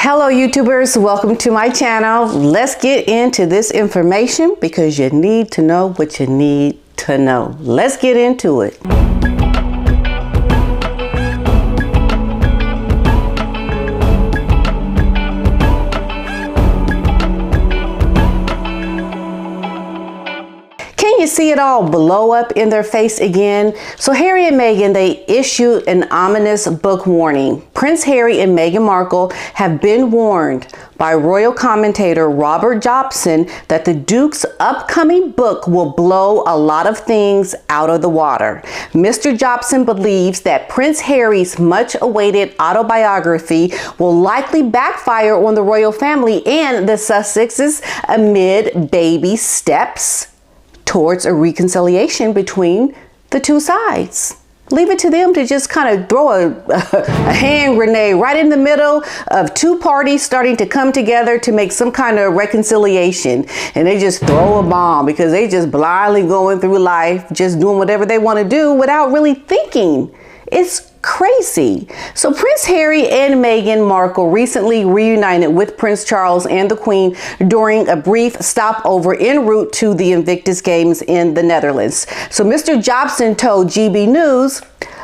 Hello YouTubers, welcome to my channel. Let's get into this information because you need to know what you need to know. Let's get into it. You see it all blow up in their face again. So Harry and Meghan, they issued an ominous book warning. Prince Harry and Meghan Markle have been warned by royal commentator Robert Jobson that the Duke's upcoming book will blow a lot of things out of the water. Mr. Jobson believes that Prince Harry's much-awaited autobiography will likely backfire on the royal family and the Sussexes amid baby steps towards a reconciliation between the two sides. Leave it to them to just kind of throw a hand grenade right in the middle of two parties starting to come together to make some kind of reconciliation. And they just throw a bomb because they just blindly going through life, just doing whatever they want to do without really thinking. It's crazy. So Prince Harry and Meghan Markle recently reunited with Prince Charles and the Queen during a brief stopover en route to the Invictus Games in the Netherlands. So Mr. Jobson told GB News,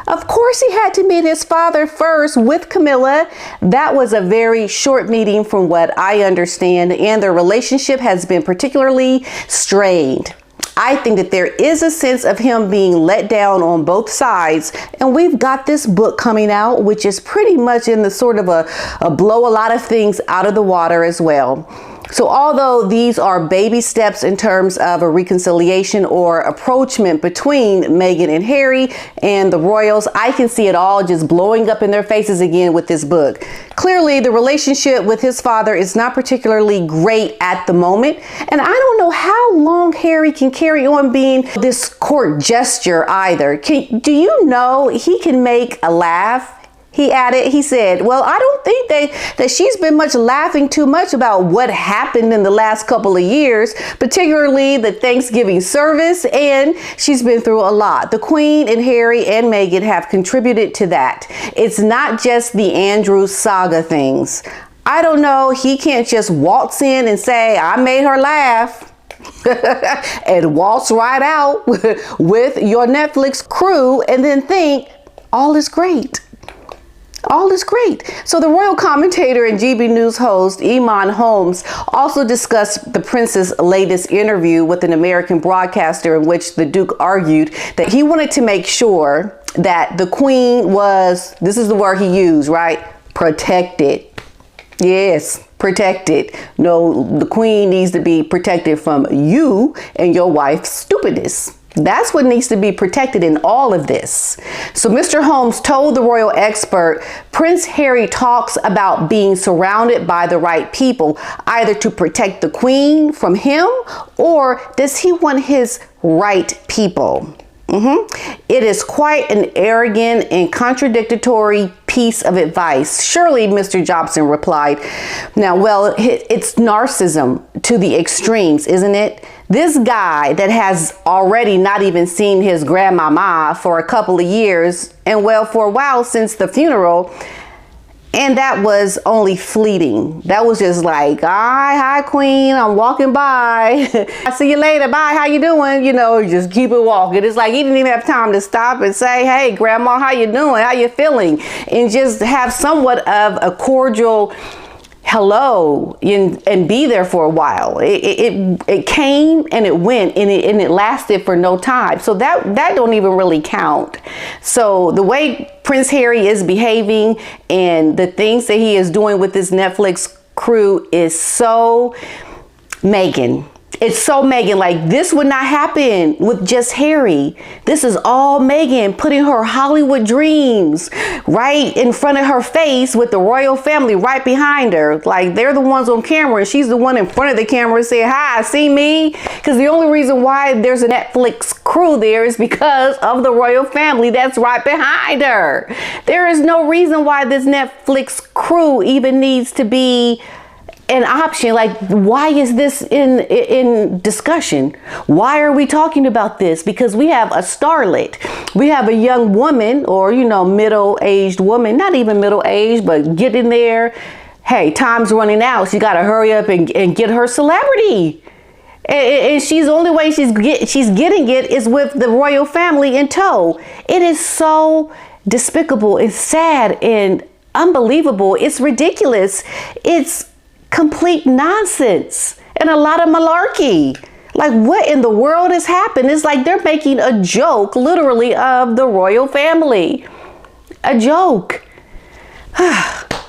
of course he had to meet his father first with Camilla. That was a very short meeting from what I understand, and their relationship has been particularly strained. I think that there is a sense of him being let down on both sides, and we've got this book coming out, which is pretty much in the sort of a blow a lot of things out of the water as well. So although these are baby steps in terms of a reconciliation or approachment between Meghan and Harry and the royals, I can see it all just blowing up in their faces again with this book. Clearly, the relationship with his father is not particularly great at the moment. And I don't know how long Harry can carry on being this court gesture either. Do you know he can make a laugh? He added, he said, well, I don't think that she's been much laughing too much about what happened in the last couple of years, particularly the Thanksgiving service, and she's been through a lot. The Queen and Harry and Meghan have contributed to that. It's not just the Andrew saga things. I don't know, he can't just waltz in and say, I made her laugh. And waltz right out with your Netflix crew and then think all is great. All is great. So the royal commentator and GB News host Eamon Holmes also discussed the prince's latest interview with an American broadcaster in which the Duke argued that he wanted to make sure that the Queen was, this is the word he used, right? Protected. Yes, protected. No, the Queen needs to be protected from you and your wife's stupidness. That's what needs to be protected in all of this. So Mr. Holmes told the royal expert, Prince Harry talks about being surrounded by the right people, either to protect the Queen from him, or does he want his right people? It is quite an arrogant and contradictory piece of advice. Surely, Mr. Jobson replied. Now, well, it's narcissism to the extremes, isn't it? This guy that has already not even seen his grandmama for a couple of years, and well, for a while since the funeral, and that was only fleeting. That was just like, hi Queen, I'm walking by. I see you later, bye, how you doing? You know, just keep it walking. It's like he didn't even have time to stop and say, hey grandma, how you doing? How you feeling? And just have somewhat of a cordial hello and be there for a while. It came and it went and it lasted for no time. So that don't even really count. So the way Prince Harry is behaving and the things that he is doing with this Netflix crew is so Meghan. It's so Meghan. Like, this would not happen with just Harry. This is all Meghan putting her Hollywood dreams right in front of her face with the royal family right behind her. Like, they're the ones on camera and she's the one in front of the camera saying, hi, see me? Because the only reason why there's a Netflix crew there is because of the royal family that's right behind her. There is no reason why this Netflix crew even needs to be an option. Like, why is this in discussion? Why are we talking about this? Because we have a starlet, we have a young woman, or, you know, middle-aged woman, not even middle-aged, but getting there, hey, time's running out. She got to hurry up and get her celebrity. And she's the only way she's getting it is with the royal family in tow. It is so despicable. It's sad and unbelievable. It's ridiculous. It's complete nonsense and a lot of malarkey. Like, what in the world has happened? It's like they're making a joke, literally, of the royal family. A joke.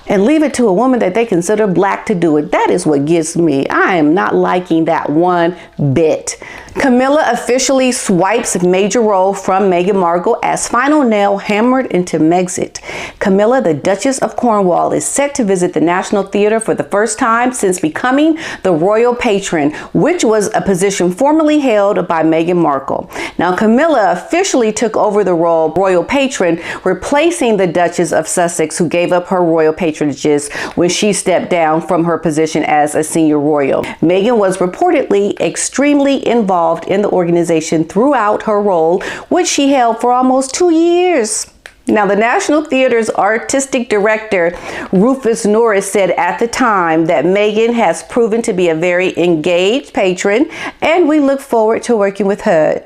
And leave it to a woman that they consider black to do it. That is what gets me. I am not liking that one bit. Camilla officially swipes major role from Meghan Markle as final nail hammered into Megxit. Camilla, the Duchess of Cornwall, is set to visit the National Theatre for the first time since becoming the royal patron, which was a position formerly held by Meghan Markle. Now, Camilla officially took over the role of royal patron, replacing the Duchess of Sussex, who gave up her royal patronages when she stepped down from her position as a senior royal. Meghan was reportedly extremely involved in the organization throughout her role, which she held for almost 2 years. Now, the National Theatre's artistic director, Rufus Norris, said at the time that Meghan has proven to be a very engaged patron, and we look forward to working with her.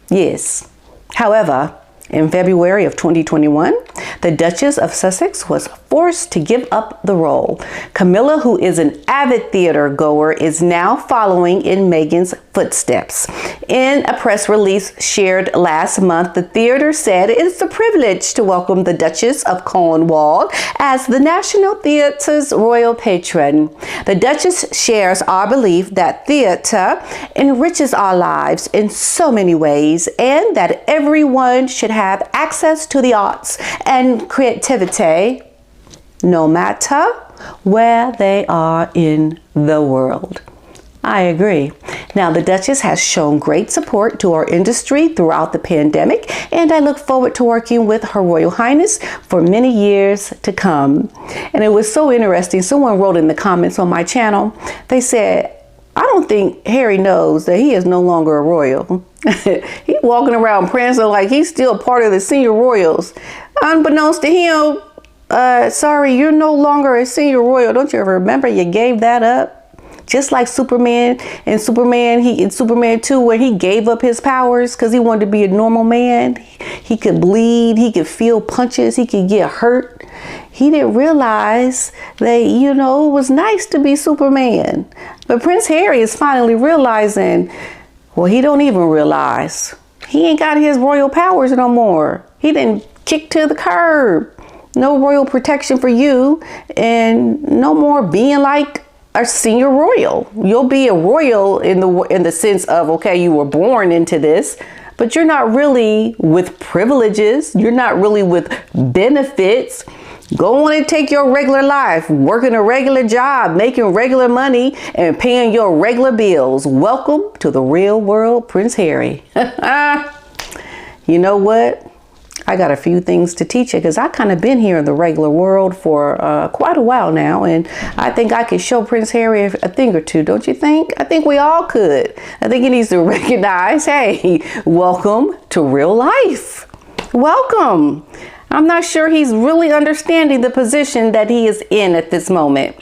Yes. However, in February of 2021, the Duchess of Sussex was forced to give up the role. Camilla, who is an avid theater goer, is now following in Meghan's footsteps. In a press release shared last month, the theater said it's a privilege to welcome the Duchess of Cornwall as the National Theatre's royal patron. The Duchess shares our belief that theater enriches our lives in so many ways, and that everyone should have access to the arts and creativity, no matter where they are in the world. I agree. Now, the Duchess has shown great support to our industry throughout the pandemic, and I look forward to working with Her Royal Highness for many years to come. And it was so interesting. Someone wrote in the comments on my channel, they said, I don't think Harry knows that he is no longer a royal. He's walking around prancing like he's still part of the senior royals. Unbeknownst to him, sorry, you're no longer a senior royal. Don't you ever remember you gave that up? Just like Superman in Superman 2, where he gave up his powers because he wanted to be a normal man. He could bleed, he could feel punches, he could get hurt. He didn't realize that, it was nice to be Superman. But Prince Harry is finally realizing, well, he don't even realize. He ain't got his royal powers no more. He didn't kick to the curb. No royal protection for you, and no more being like a senior royal. You'll be a royal in the sense of, okay, you were born into this, but you're not really with privileges. You're not really with benefits. Go on and take your regular life, working a regular job, making regular money, and paying your regular bills. Welcome to the real world, Prince Harry. You know what? I got a few things to teach you, because I kind of been here in the regular world for quite a while now, and I think I could show Prince Harry a thing or two, don't you think? I think we all could. I think he needs to recognize, hey, welcome to real life. Welcome. I'm not sure he's really understanding the position that he is in at this moment.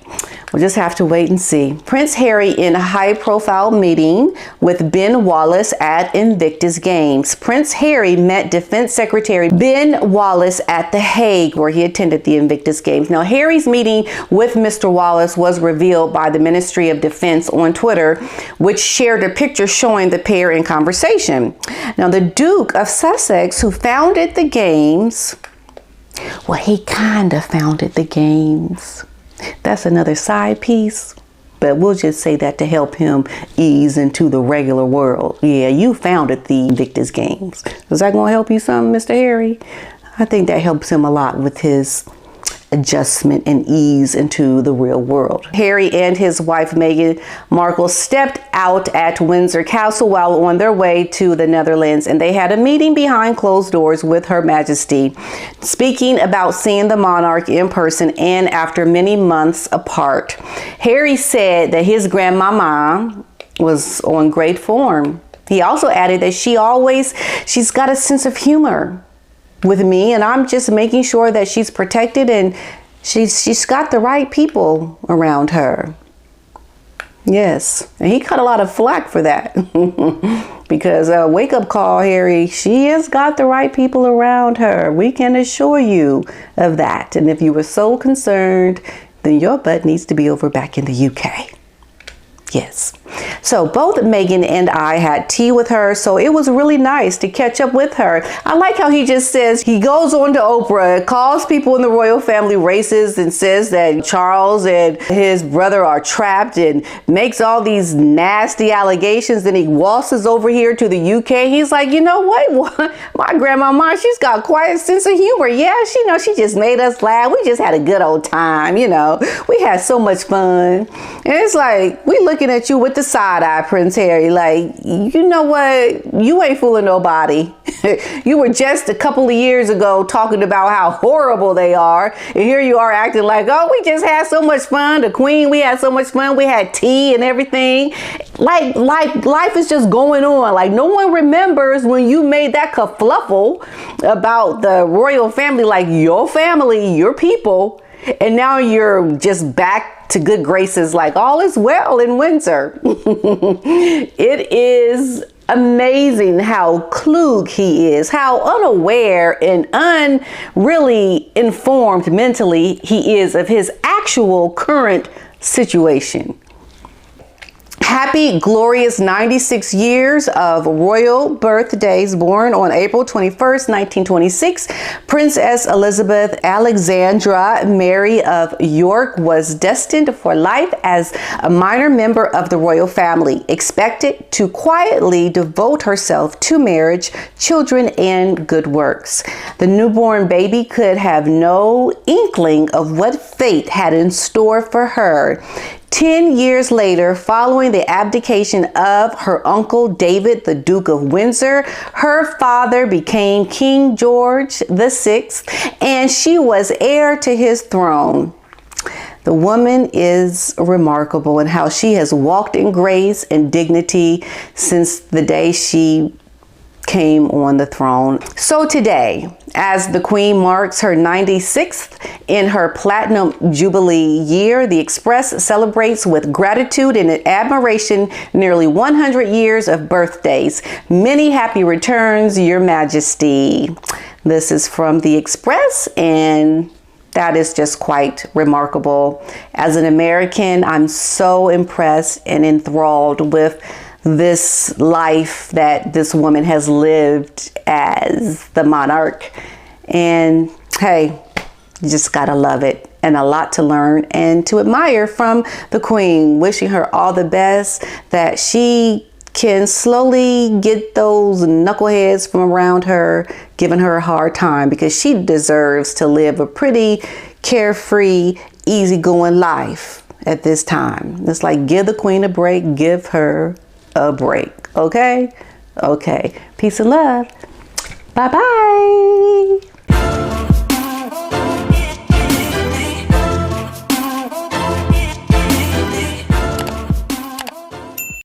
We'll just have to wait and see. Prince Harry in a high-profile meeting with Ben Wallace at Invictus Games. Prince Harry met Defense Secretary Ben Wallace at The Hague, where he attended the Invictus Games. Now, Harry's meeting with Mr. Wallace was revealed by the Ministry of Defense on Twitter, which shared a picture showing the pair in conversation. Now, the Duke of Sussex, who founded the Games, well, he kind of founded the Games. That's another side piece, but we'll just say that to help him ease into the regular world. Yeah, you founded the Invictus Games. Is that going to help you some, Mr. Harry? I think that helps him a lot with his adjustment and ease into the real world. Harry and his wife Meghan Markle stepped out at Windsor Castle while on their way to the Netherlands, and they had a meeting behind closed doors with Her Majesty, speaking about seeing the monarch in person and after many months apart. Harry said that his grandmama was on great form. He also added that she's got a sense of humor with me, and I'm just making sure that she's protected and she's got the right people around her. Yes, and he cut a lot of flack for that. Because wake up call, Harry, she has got the right people around her. We can assure you of that. And if you were so concerned, then your butt needs to be over back in the UK. Yes. So both Meghan and I had tea with her, so it was really nice to catch up with her. I like how he just says, he goes on to Oprah, calls people in the royal family racist, and says that Charles and his brother are trapped, and makes all these nasty allegations. Then he waltzes over here to the UK. He's like, you know what? My grandmama, she's got quite a sense of humor. Yeah, she just made us laugh. We just had a good old time, We had so much fun. And it's like, we looking at you with the side eye, Prince Harry, like, you know what? You ain't fooling nobody. You were just a couple of years ago talking about how horrible they are. And here you are acting like, oh, we just had so much fun. The Queen, we had so much fun. We had tea and everything. Like life is just going on. Like, no one remembers when you made that kerfluffle about the royal family, like your family, your people. And now you're just back to good graces, like all is well in Windsor. It is amazing how klug he is, how unaware and unreally informed mentally he is of his actual current situation. Happy, glorious 96 years of royal birthdays. Born on April 21st, 1926, Princess Elizabeth Alexandra Mary of York was destined for life as a minor member of the royal family, expected to quietly devote herself to marriage, children, and good works. The newborn baby could have no inkling of what fate had in store for her. 10 years later, following the abdication of her uncle David, the Duke of Windsor, her father became King George VI, and she was heir to his throne. The woman is remarkable in how she has walked in grace and dignity since the day she came on the throne. So today, as the Queen marks her 96th in her Platinum Jubilee year, the Express celebrates with gratitude and admiration nearly 100 years of birthdays. Many happy returns, Your Majesty. This is from the Express, and that is just quite remarkable. As an American, I'm so impressed and enthralled with this life that this woman has lived as the monarch. And hey, you just gotta love it, and a lot to learn and to admire from the Queen. Wishing her all the best, that she can slowly get those knuckleheads from around her giving her a hard time, because she deserves to live a pretty carefree, easygoing life at this time. It's like, give the Queen a break, give her a break. Okay? Okay. Peace and love. Bye-bye.